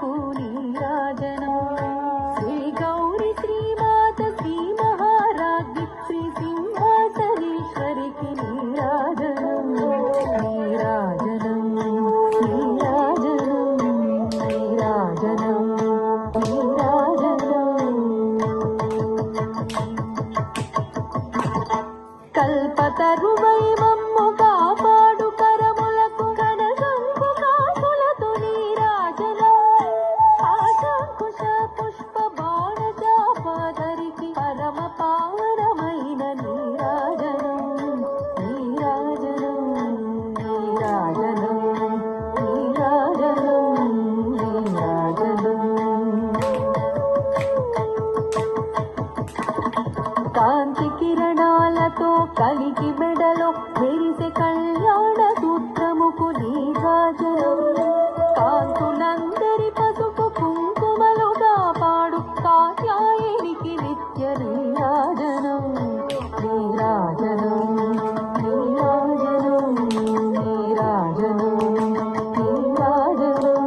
శ్రీరాజనకు నీరాజనం శ్రీ గౌరి శ్రీమాత శ్రీ మహారాజ్ఞి శ్రీ సింహాసనేశ్వరికి నీరాజనం నీరాజనం నీరాజనం నీరాజనం నీరాజనం కల్పతరువై మమ్ము కాపాడు కరములకు కనకంపు కాసులతో నీరాజనం ఆశాంకుశ పుష్ప బాణ చాపాదరికి పరమ పావనమైన నీరాజనం నీరాజనం నీరాజనం నీరాజనం నీరాజనం కాంతి కిరణాలతో కలిగి మెడలో మెరిసే కళ్యాణ సూత్రముకు నీరాజనం కాంతులందరి పసుపు కుంకుమలుగా పాడు కాత్యాయనికి నిత్య నీరాజనం నీరాజనం నీరాజనం నీరాజనం నీరాజనం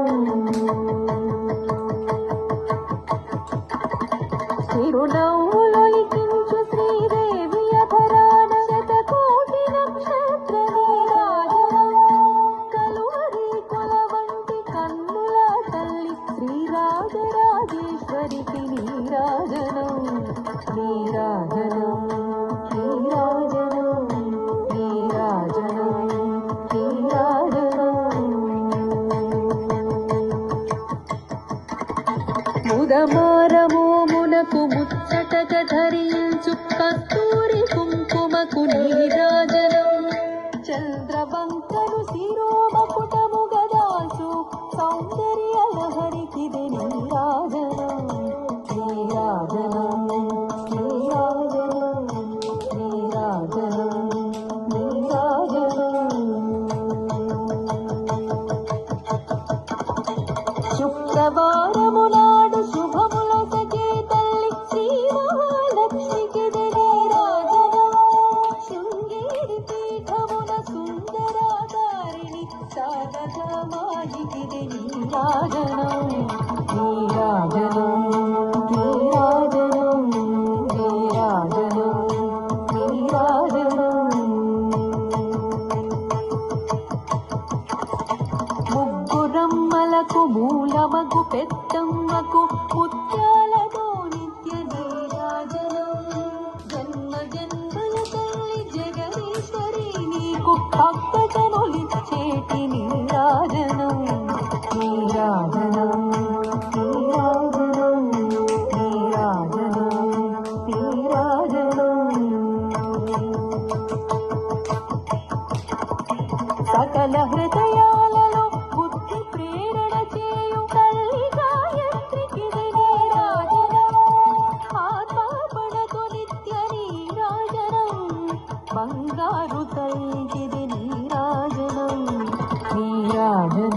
చిరునవ్వులొలికించు శ్రీదేవి అధరాన శతకోటి నక్షత్ర నీరాజనం కలువరి కొలవంటి కన్నుల తల్లి శ్రీరాజరాజేశ్వరికి నీరాజనం నీరాజనం నీరాజనం నీరాజనం నీరాజనం ముదమారమోమునకు ముచ్చటగా ధరించు కస్తూరి కుంకుమకు నీరాజనం చంద్రవంకను శిరోమకుటము గదాసు సౌందర్య లహరికిది నీరాజనం నీరాజనం నీరాజనం నీరాజనం నీరాజనం శుక్రవారము నాడు శుభముల సఖే తల్లి శ్రీ మహాలక్ష్మికి నీరాజనం శృంగేరి పీఠమున సుందరాధారిణి శారదామాయికి నీరాజనం నీరాజనం నీరాజనం నీరాజనం నీరాజనం ముగ్గురమ్మలకు మూలమగు పెద్దమ్మకు ముత్యాలతో నిత్య నీరాజనం జన్మ జన్మల తల్లి జగదీశ్వరి నీకు భక్తజనులిచ్చేటి నీరాజనం నీరాజనం నీరాజనం నీరాజనం నీరాజనం సకల హృదయాలలో బుద్ధి ప్రేరణ చేయు తల్లి గాయత్రికి నీరాజనం ఆత్మార్పణతో నిత్య నీరాజనం బంగారు తల్లికి నీరాజనం నీరాజనం